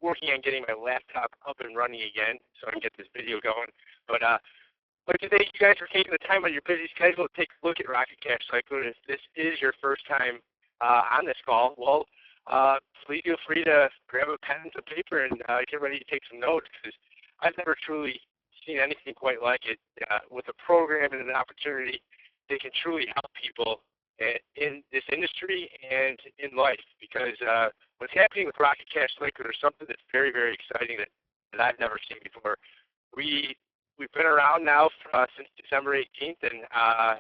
working on getting my laptop up and running again so I can get this video going. But I'd like to thank you guys for taking the time on your busy schedule to take a look at Rocket Cash Cycler. If this is your first time on this call, well, please feel free to grab a pen and some paper and get ready to take some notes, because I've never truly seen anything quite like it. With a program and an opportunity, they can truly help people in this industry and in life, because what's happening with Rocket Cash Cycler is something that's very, very exciting that I've never seen before. We've been around now since December 18th, and I'm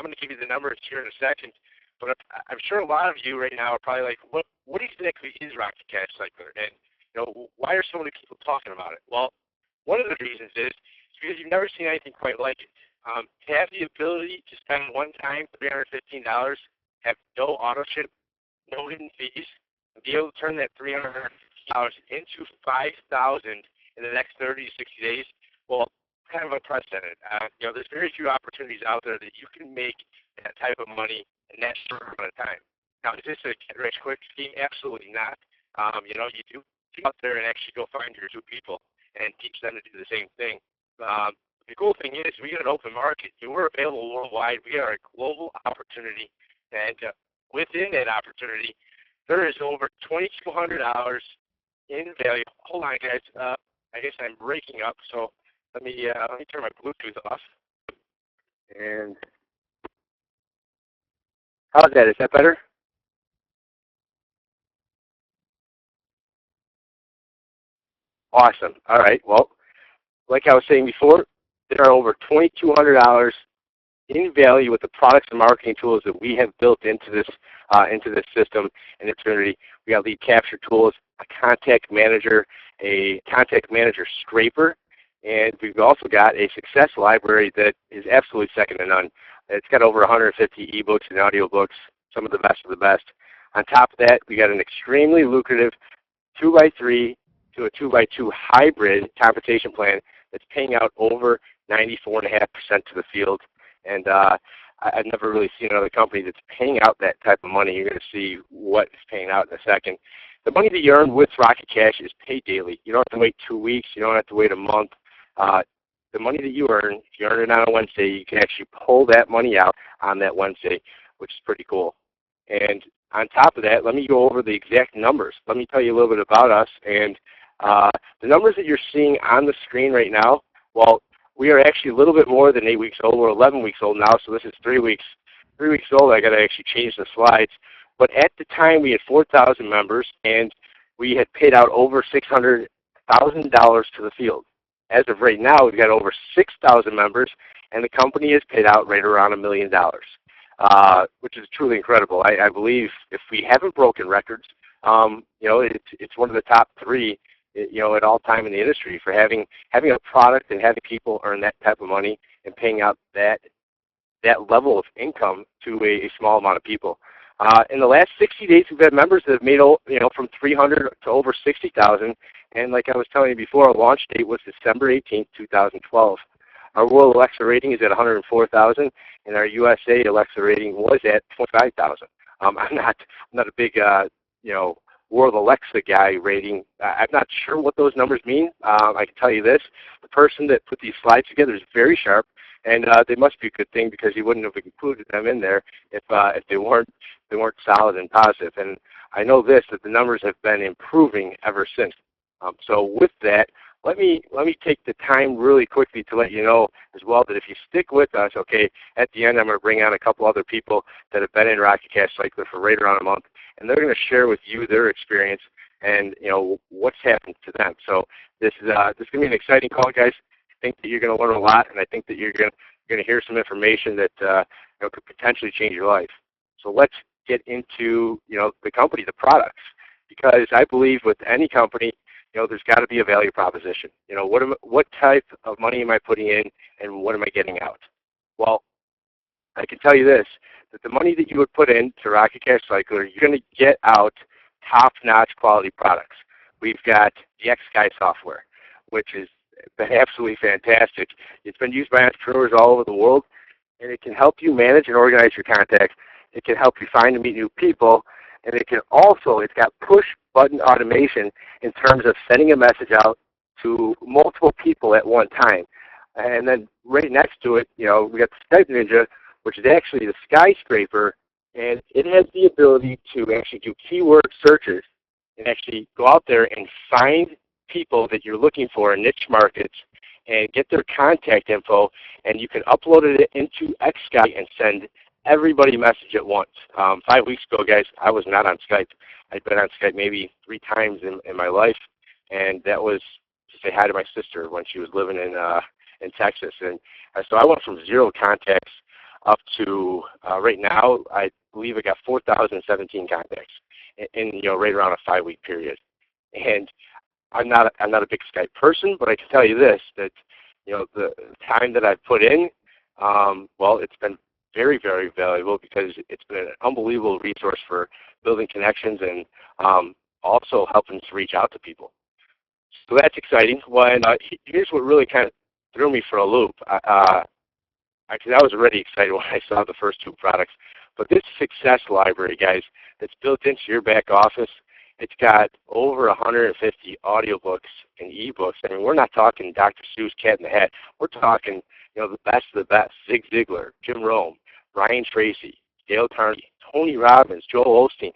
going to give you the numbers here in a second. But I'm sure a lot of you right now are probably like, what exactly is Rocket Cash Cycler, and why are so many people talking about it? Well, one of the reasons is because you've never seen anything quite like it. To have the ability to spend one time $315, have no auto ship, no hidden fees, and be able to turn that $315 into $5,000 in the next 30 to 60 days. Well, kind of unprecedented. There's very few opportunities out there that you can make that type of money in that short amount of time. Now, is this a get-rich-quick scheme? Absolutely not. You do get out there and actually go find your two people and teach them to do the same thing. The cool thing is we got an open market. We're available worldwide. We are a global opportunity, and within that opportunity, there is over $2,200 in value. Hold on, guys. I guess I'm breaking up, so let me turn my Bluetooth off. And how's that? Is that better? Awesome. All right. Well, like I was saying before, there are over $2,200 in value with the products and marketing tools that we have built into this system and Eternity. We got lead capture tools, a contact manager scraper, and we've also got a success library that is absolutely second to none. It's got over 150 ebooks and audiobooks, some of the best of the best. On top of that, we got an extremely lucrative 2x3 to a 2x2 hybrid compensation plan that's paying out over 94.5% to the field. And I've never really seen another company that's paying out that type of money. You're going to see what is paying out in a second. The money that you earn with Rocket Cash is paid daily. You don't have to wait 2 weeks. You don't have to wait a month. The money that you earn, if you earn it on a Wednesday, you can actually pull that money out on that Wednesday, which is pretty cool. And on top of that, let me go over the exact numbers. Let me tell you a little bit about us. And the numbers that you're seeing on the screen right now, well, we are actually a little bit more than 8 weeks old. We're 11 weeks old now, so this is 3 weeks. 3 weeks old, I got to actually change the slides. But at the time, we had 4,000 members, and we had paid out over $600,000 to the field. As of right now, we've got over 6,000 members, and the company has paid out right around $1 million, which is truly incredible. I believe if we haven't broken records, it's one of the top three, at all time in the industry for having a product and having people earn that type of money and paying out that level of income to a small amount of people. In the last 60 days, we've had members that have made from 300 to over 60,000. And like I was telling you before, our launch date was December 18th, 2012. Our world Alexa rating is at 104,000, and our USA Alexa rating was at 25,000. I'm not a big World Alexa guy rating. I'm not sure what those numbers mean. I can tell you this: the person that put these slides together is very sharp, and they must be a good thing, because he wouldn't have included them in there if they weren't solid and positive. And I know that the numbers have been improving ever since. So with that, let me take the time really quickly to let you know as well that if you stick with us, okay, at the end I'm going to bring on a couple other people that have been in Rocket Cash Cycler for right around a month, and they're going to share with you their experience and what's happened to them. So this is going to be an exciting call, guys. I think that you're going to learn a lot, and I think that you're going to hear some information that could potentially change your life. So let's get into the company, the products, because I believe with any company, there's got to be a value proposition. What type of money am I putting in, and what am I getting out? Well, I can tell you this, that the money that you would put into Rocket Cash Cycler, you're going to get out top-notch quality products. We've got the X-Guy software, which has been absolutely fantastic. It's been used by entrepreneurs all over the world, and it can help you manage and organize your contacts. It can help you find and meet new people, and it can also, it's got push button automation in terms of sending a message out to multiple people at one time. And then right next to it, we got the Skype Ninja, which is actually the skyscraper, and it has the ability to actually do keyword searches and actually go out there and find people that you're looking for in niche markets and get their contact info, and you can upload it into Skype and send everybody a message at once. 5 weeks ago, guys, I was not on Skype. I'd been on Skype maybe 3 times in my life, and that was to say hi to my sister when she was living in Texas. And so I went from 0 contacts up to right now, I believe I got 4,017 contacts in right around a 5-week period. And I'm not a big Skype person, but I can tell you this, that the time that I've put in, well, it's been very, very valuable because it's been an unbelievable resource for building connections and also helping to reach out to people. So that's exciting. Well, and here's what really kind of threw me for a loop. Because I was already excited when I saw the first 2 products. But this success library, guys, that's built into your back office, it's got over 150 audiobooks and ebooks. I mean, we're not talking Dr. Seuss, Cat in the Hat. We're talking, the best of the best. Zig Ziglar, Jim Rome, Brian Tracy, Dale Carnegie, Tony Robbins, Joel Osteen,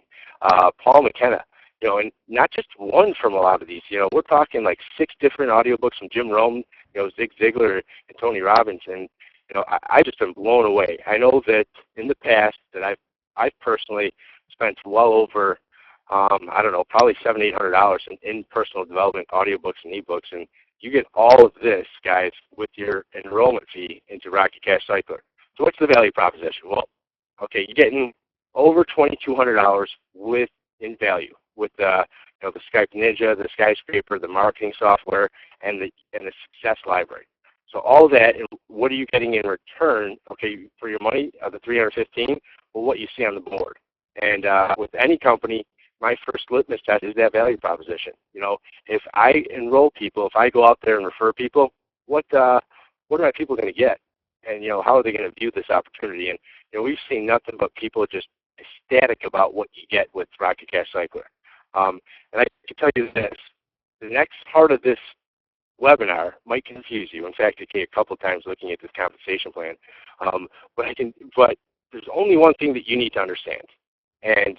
Paul McKenna. And not just one from a lot of these. We're talking like 6 different audiobooks from Jim Rome, Zig Ziglar, and Tony Robbins. And I just been blown away. I know that in the past that I've personally spent well over, I don't know, probably $700-800 in personal development audiobooks and ebooks, and you get all of this, guys, with your enrollment fee into Rocket Cash Cycler. So what's the value proposition? Well, okay, you're getting over $2,200 in value with the Skype Ninja, the Skyscraper, the marketing software, and the Success Library. So all that, and what are you getting in return, okay, for your money, the $315? Well, what you see on the board. And with any company, my first litmus test is that value proposition. If I enroll people, if I go out there and refer people, what are my people going to get? And, how are they going to view this opportunity? And, we've seen nothing but people just ecstatic about what you get with Rocket Cash Cycler. And I can tell you this, the next part of this webinar might confuse you. In fact, it came a couple of times looking at this compensation plan. But there's only one thing that you need to understand, and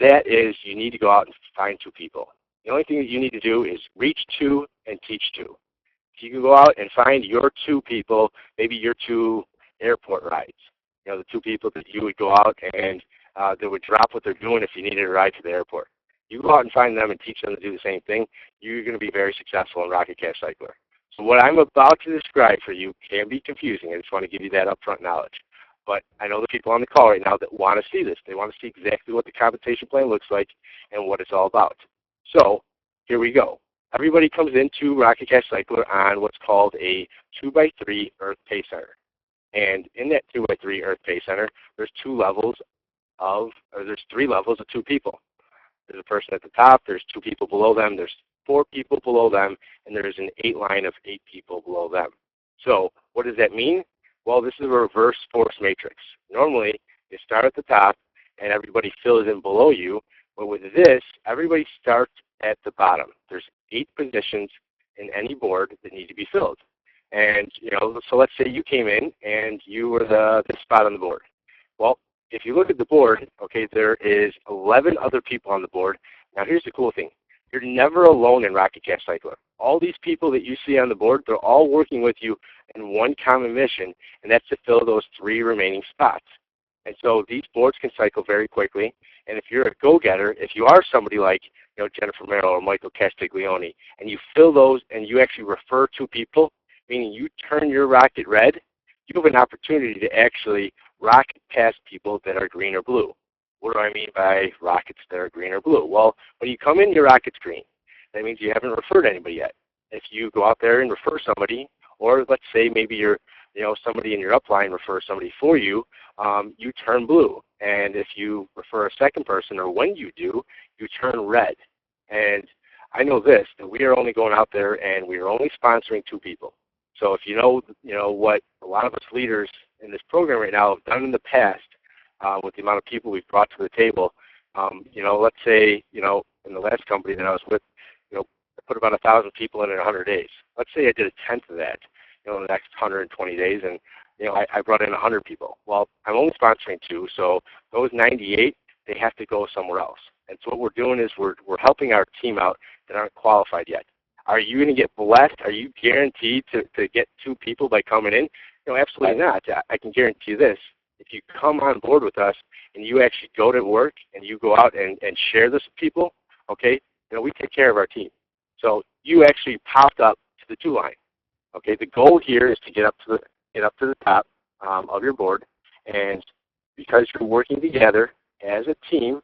that is you need to go out and find 2 people. The only thing that you need to do is reach 2 and teach 2. If you can go out and find your 2 people, maybe your 2 airport rides, the 2 people that you would go out and that would drop what they're doing if you needed a ride to the airport. You go out and find them and teach them to do the same thing, you're going to be very successful in Rocket Cash Cycler. So what I'm about to describe for you can be confusing. I just want to give you that upfront knowledge. But I know the people on the call right now that want to see this. They want to see exactly what the compensation plan looks like and what it's all about. So here we go. Everybody comes into Rocket Cash Cycler on what's called a 2x3 Earth Pay Center. And in that 2x3 Earth Pay Center, there's 3 levels of 2 people. There's a person at the top, there's 2 people below them, there's 4 people below them, and there's an 8 line of 8 people below them. So what does that mean? Well, this is a reverse force matrix. Normally, you start at the top and everybody fills in below you, but with this, everybody starts at the bottom. There's 8 positions in any board that need to be filled. And, so let's say you came in and you were the spot on the board. Well, if you look at the board, okay, there is 11 other people on the board. Now, here's the cool thing. You're never alone in Rocket Cash Cycler. All these people that you see on the board, they're all working with you in one common mission, and that's to fill those 3 remaining spots. And so these boards can cycle very quickly. And if you're a go-getter, if you are somebody like Jennifer Merrill or Michael Castiglione, and you fill those and you actually refer 2 people, meaning you turn your rocket red, you have an opportunity to actually rocket past people that are green or blue. What do I mean by rockets that are green or blue? Well, when you come in, your rocket's green. That means you haven't referred anybody yet. If you go out there and refer somebody, or let's say maybe you're, somebody in your upline refers somebody for you, you turn blue. And if you refer a second person, or when you do, you turn red. And I know this, that we are only going out there and we are only sponsoring 2 people. So if you know what a lot of us leaders in this program right now have done in the past with the amount of people we've brought to the table, Let's say, in the last company that I was with, I put about 1,000 people in 100 days. Let's say I did a tenth of that, in the next 120 days, and I brought in 100 people. Well, I'm only sponsoring 2, so those 98, they have to go somewhere else. And so what we're doing is we're helping our team out that aren't qualified yet. Are you going to get blessed? Are you guaranteed to get 2 people by coming in? No, absolutely not. I can guarantee you this. If you come on board with us and you actually go to work and you go out and share this with people, okay, we take care of our team. So you actually popped up to the 2 line. Okay, the goal here is to get up to the top of your board, and because you're working together as a team,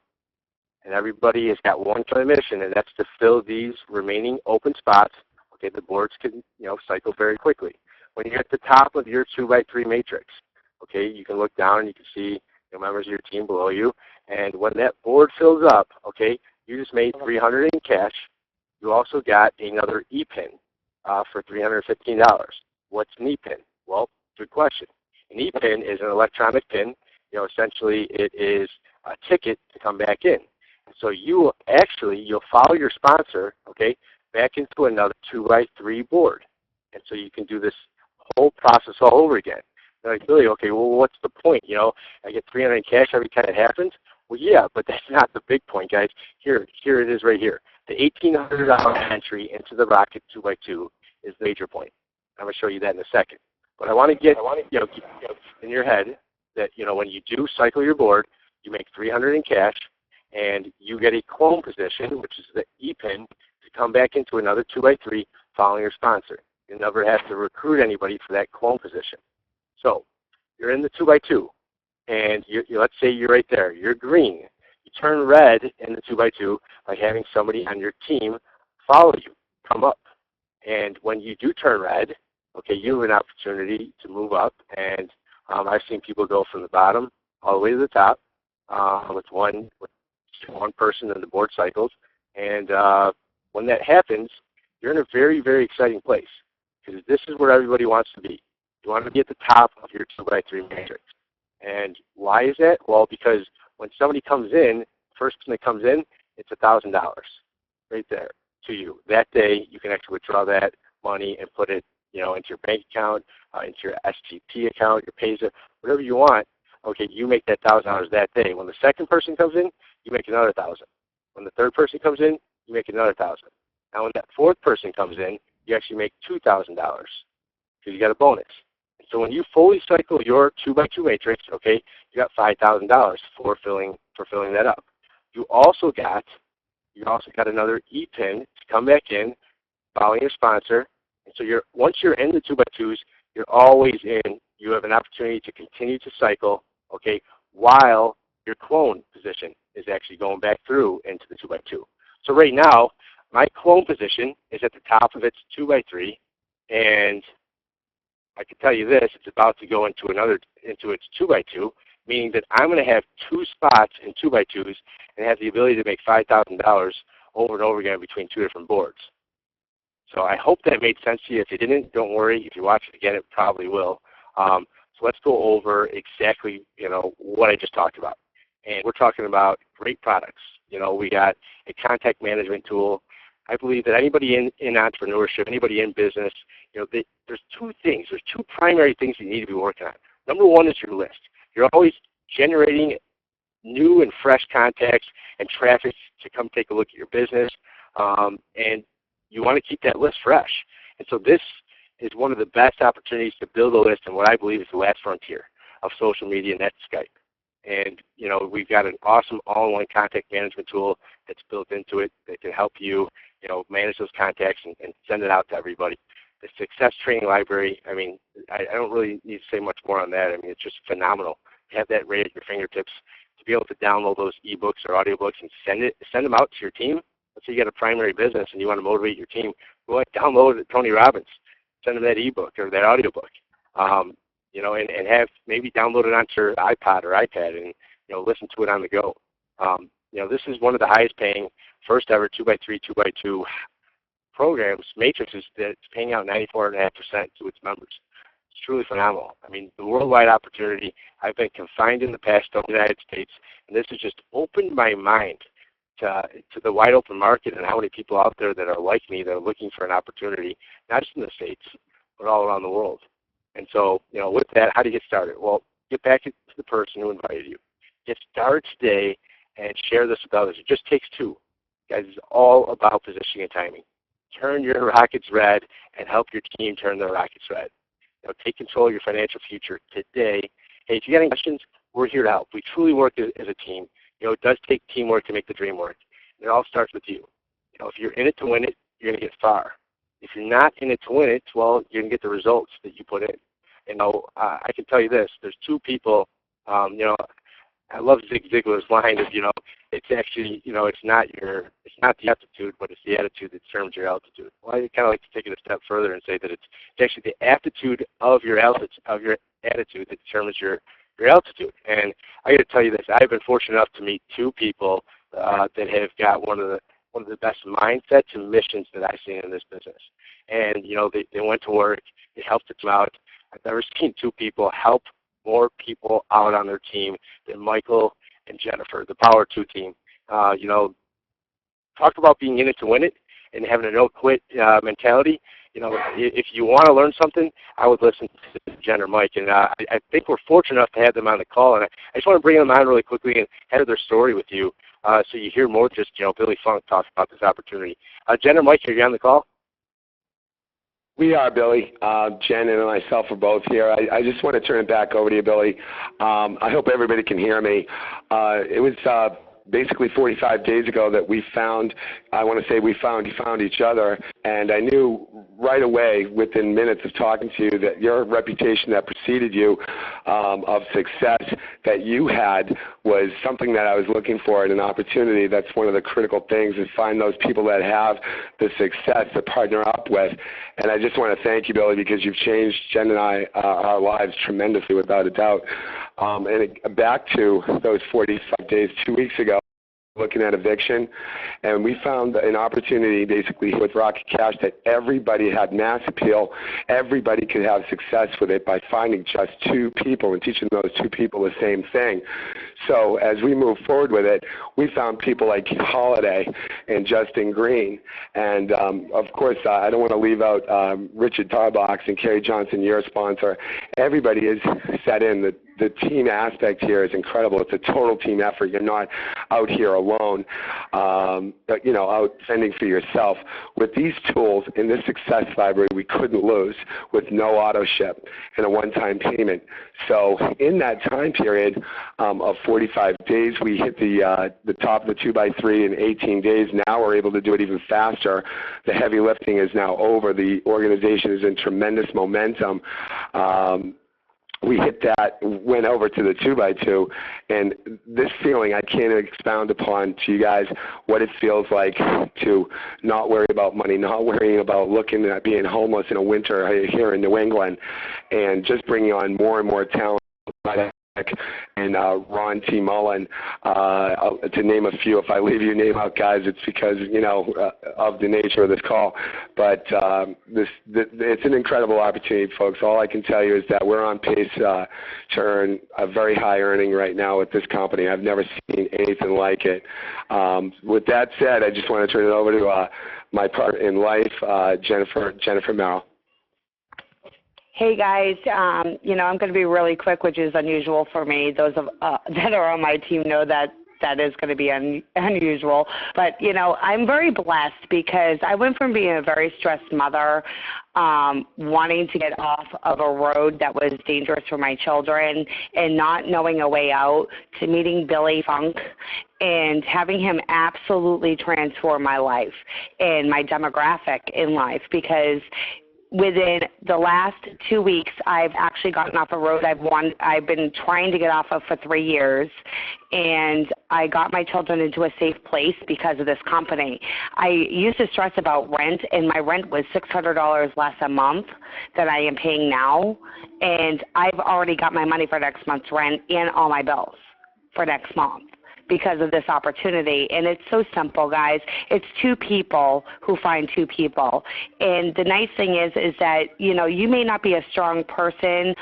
and everybody has got one kind of mission, and that's to fill these remaining open spots. Okay, the boards can cycle very quickly. When you're at the top of your 2x3 matrix, okay, you can look down and you can see members of your team below you, and when that board fills up, okay, you just made $300 in cash. You also got another e-pin for $315. What's an e-pin? Well, good question. An e-pin is an electronic pin. Essentially it is a ticket to come back in. So you'll follow your sponsor, okay, back into another 2x3 board. And so you can do this whole process all over again. They're like, really, okay, well, what's the point? I get $300 in cash every time it happens? Well, yeah, but that's not the big point, guys. Here it is right here. The $1,800 entry into the Rocket 2x2 is the major point. I'm going to show you that in a second. But I want to get in your head that, when you do cycle your board, you make $300 in cash, and you get a clone position, which is the e-pin, to come back into another 2x3 following your sponsor. You never have to recruit anybody for that clone position. So you're in the 2x2, and let's say you're right there. You're green. You turn red in the 2x2 by having somebody on your team follow you, come up. And when you do turn red, okay, you have an opportunity to move up. And I've seen people go from the bottom all the way to the top with one person in the board cycles. And when that happens, you're in a very, very exciting place, because this is where everybody wants to be. You want to be at the top of your 2x3 matrix. And why is that? Well, because when somebody comes in, first person that comes in, it's $1,000 right there to you. That day, you can actually withdraw that money and put it, into your bank account, into your STP account, your Payza, whatever you want. Okay, you make that $1,000 that day. When the second person comes in, you make another $1,000. When the third person comes in, you make another $1,000. Now, when that fourth person comes in, you actually make $2,000 because you got a bonus. So when you fully cycle your 2x2 matrix, okay, you got $5,000 for filling that up. You also got another e-pin to come back in, following your sponsor. And so once you're in the 2x2s, you're always in. You have an opportunity to continue to cycle, okay, while your clone position is actually going back through into the 2x2. So right now, my clone position is at the top of its 2x3, and I can tell you this, it's about to go into its 2x2, meaning that I'm going to have 2 spots in 2x2s and have the ability to make $5,000 over and over again between 2 different boards. So I hope that made sense to you. If it didn't, don't worry. If you watch it again, it probably will. So let's go over exactly, what I just talked about. And we're talking about great products. We got a contact management tool. I believe that anybody in entrepreneurship, anybody in business, there's 2 things. There's 2 primary things you need to be working on. Number 1 is your list. You're always generating new and fresh contacts and traffic to come take a look at your business, and you want to keep that list fresh. And so this is one of the best opportunities to build a list in what I believe is the last frontier of social media, and that's Skype. And, we've got an awesome all-in-one contact management tool that's built into it that can help you, manage those contacts and send it out to everybody. The Success Training Library, I don't really need to say much more on that. It's just phenomenal to have that right at your fingertips, to be able to download those ebooks or audiobooks and send them out to your team. Let's say you got a primary business and you want to motivate your team. Go ahead and download Tony Robbins. Send them that ebook or that audiobook. And have maybe download it onto your iPod or iPad and, listen to it on the go. This is one of the highest paying, first ever 2x3, 2x2 programs, matrices, that's paying out 94.5% to its members. It's truly phenomenal. I mean, the worldwide opportunity, I've been confined in the past to the United States, and this has just opened my mind to the wide open market and how many people out there that are like me that are looking for an opportunity, not just in the States, but all around the world. And so, with that, how do you get started? Well, get back to the person who invited you. Get started today and share this with others. It just takes two. Guys, it's all about positioning and timing. Turn your rockets red and help your team turn their rockets red. Take control of your financial future today. Hey, if you got any questions, we're here to help. We truly work as a team. It does take teamwork to make the dream work. And it all starts with you. If you're in it to win it, you're going to get far. If you're not in it to win it, well, you're going to get the results that you put in. I can tell you this. There's two people, I love Zig Ziglar's line of, it's actually, it's not the aptitude, but it's the attitude that determines your altitude. Well, I kind of like to take it a step further and say that it's actually the aptitude of your attitude that determines your altitude. And I got to tell you this: I've been fortunate enough to meet two people that have got one of the best mindsets and missions that I've seen in this business. And they went to work, it helped them out. I've never seen two people help more people out on their team than Michael and Jennifer, the Power 2 team. Talk about being in it to win it and having a no-quit mentality. If you want to learn something, I would listen to Jen or Mike. And I think we're fortunate enough to have them on the call. And I just want to bring them on really quickly and head their story with you so you hear more just, Billy Funk talk about this opportunity. Jen or Mike, are you on the call? We are, Billy. Jen and myself are both here. I just want to turn it back over to you, Billy. I hope everybody can hear me. It was basically 45 days ago that we found each other, and I knew right away within minutes of talking to you that your reputation that preceded you of success that you had was something that I was looking for and an opportunity. That's one of the critical things, is find those people that have the success to partner up with. And I just want to thank you, Billy, because you've changed Jen and I, our lives tremendously, without a doubt. Back to those 45 days 2 weeks ago, looking at eviction, and we found an opportunity basically with Rocket Cash that everybody had mass appeal. Everybody could have success with it by finding just two people and teaching those two people the same thing. So as we move forward with it, we found people like Holiday and Justin Green. And of course, I don't want to leave out Richard Tarbox and Kerry Johnson, your sponsor. Everybody is set in. The team aspect here is incredible. It's a total team effort. You're not out here alone, out fending for yourself. With these tools in this success library, we couldn't lose with no auto ship and a one-time payment. So in that time period of 45 days, we hit the top of the 2x3 in 18 days. Now we're able to do it even faster. The heavy lifting is now over. The organization is in tremendous momentum. We hit that, went over to the 2x2, and this feeling I can't expound upon to you guys what it feels like to not worry about money, not worrying about looking at being homeless in a winter here in New England, and just bringing on more and more talent. And Ron T. Mullen, to name a few. If I leave you name out guys, it's because, of the nature of this call. But it's an incredible opportunity, folks. All I can tell you is that we're on pace to earn a very high earning right now with this company. I've never seen anything like it. With that said, I just want to turn it over to my partner in life, Jennifer Merrill. Hey guys, I'm going to be really quick, which is unusual for me. Those that are on my team know that is going to be unusual. But, I'm very blessed because I went from being a very stressed mother, wanting to get off of a road that was dangerous for my children and not knowing a way out, to meeting Billy Funk and having him absolutely transform my life and my demographic in life, because within the last 2 weeks, I've actually gotten off a road I've been trying to get off of for 3 years, and I got my children into a safe place because of this company. I used to stress about rent, and my rent was $600 less a month than I am paying now, and I've already got my money for next month's rent and all my bills for next month, because of this opportunity. And it's so simple, guys. It's two people who find two people. And the nice thing is that, you know, you may not be a strong person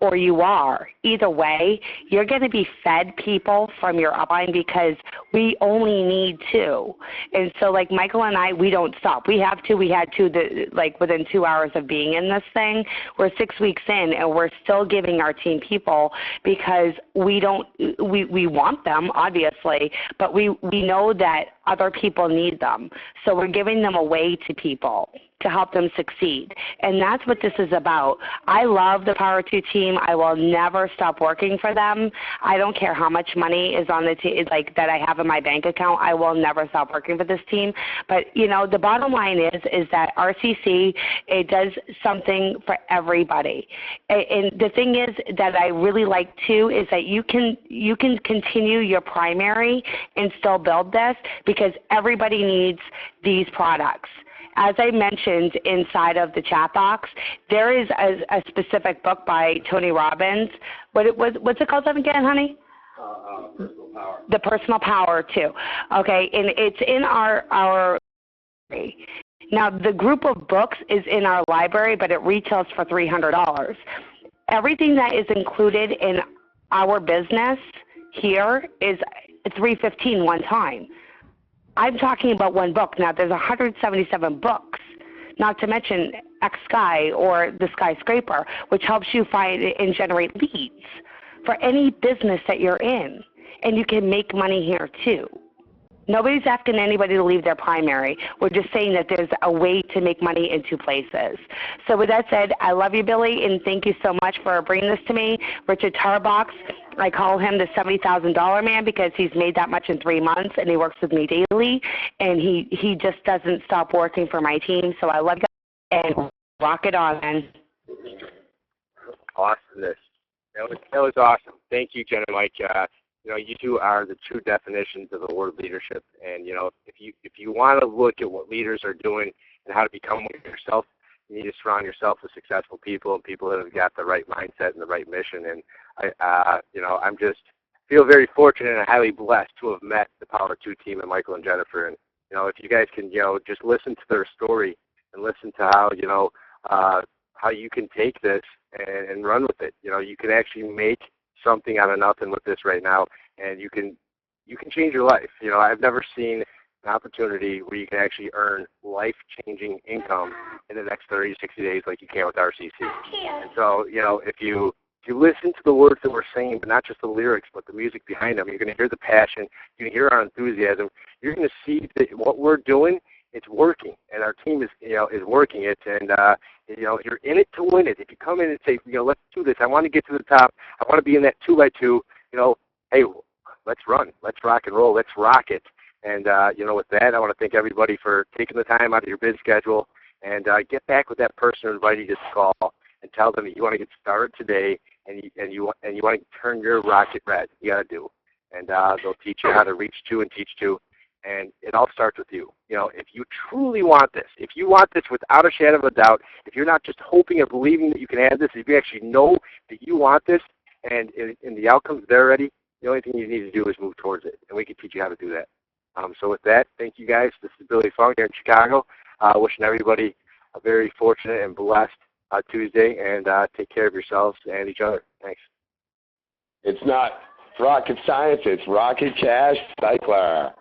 or you are. Either way, you're going to be fed people from your upline because we only need two. And so, like Michael and I, we don't stop. We have two. We had two, like within 2 hours of being in this thing. We're 6 weeks in, and we're still giving our team people because we want them, obviously, but we know that other people need them. So we're giving them away to people to help them succeed. And that's what this is about. I love the Power 2 team. I will never stop working for them. I don't care how much money is on the team, like that I have in my bank account. I will never stop working for this team. But, you know, the bottom line is that RCC, it does something for everybody. And the thing is that I really like too is that you can continue your primary and still build this because everybody needs these products. As I mentioned inside of the chat box, there is a specific book by Tony Robbins. What's it called again, honey? Personal Power. The Personal Power, too. Okay, and it's in our library. Now, the group of books is in our library, but it retails for $300. Everything that is included in our business here is $315 one time. I'm talking about one book. Now, there's 177 books, not to mention X-Sky or the Skyscraper, which helps you find and generate leads for any business that you're in. And you can make money here, too. Nobody's asking anybody to leave their primary. We're just saying that there's a way to make money in two places. So with that said, I love you, Billy, and thank you so much for bringing this to me. Richard Tarbox, I call him the $70,000 man because he's made that much in 3 months, and he works with me daily, and he just doesn't stop working for my team. So I love you, and rock it on, man. Awesomeness. That was awesome. Thank you, Jen and Mike. You know, you two are the true definitions of the word leadership. And, you know, if you want to look at what leaders are doing and how to become one yourself, you need to surround yourself with successful people and people that have got the right mindset and the right mission. And, you know, I'm just feel very fortunate and highly blessed to have met the Power 2 team and Michael and Jennifer. And, you know, if you guys can, you know, just listen to their story and listen to how, you know, how you can take this and run with it. You know, you can actually make something out of nothing with this right now, and you can change your life. You know, I've never seen an opportunity where you can actually earn life-changing income in the next 30 to 60 days like you can with RCC. And so, you know, if you listen to the words that we're saying, but not just the lyrics, but the music behind them, you're going to hear the passion, you're going to hear our enthusiasm, you're going to see that what we're doing, it's working, and our team is working it, and you know, you're in it to win it. If you come in and say, you know, let's do this, I want to get to the top, I want to be in that 2x2, you know, hey, let's run, let's rock and roll, let's rock it. And you know, with that, I want to thank everybody for taking the time out of your busy schedule, and get back with that person who invited you to call, and tell them that you want to get started today, and you want to turn your rocket red. You got to do, and they'll teach you how to reach to and teach to. And it all starts with you. You know, if you truly want this, if you want this without a shadow of a doubt, if you're not just hoping and believing that you can have this, if you actually know that you want this and the outcome's there already, the only thing you need to do is move towards it. And we can teach you how to do that. So with that, thank you guys. This is Billy Funk here in Chicago. Wishing everybody a very fortunate and blessed Tuesday. And take care of yourselves and each other. Thanks. It's not rocket science, it's rocket cash cycler.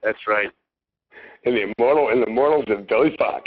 That's right. And the immortals of Billy Funk.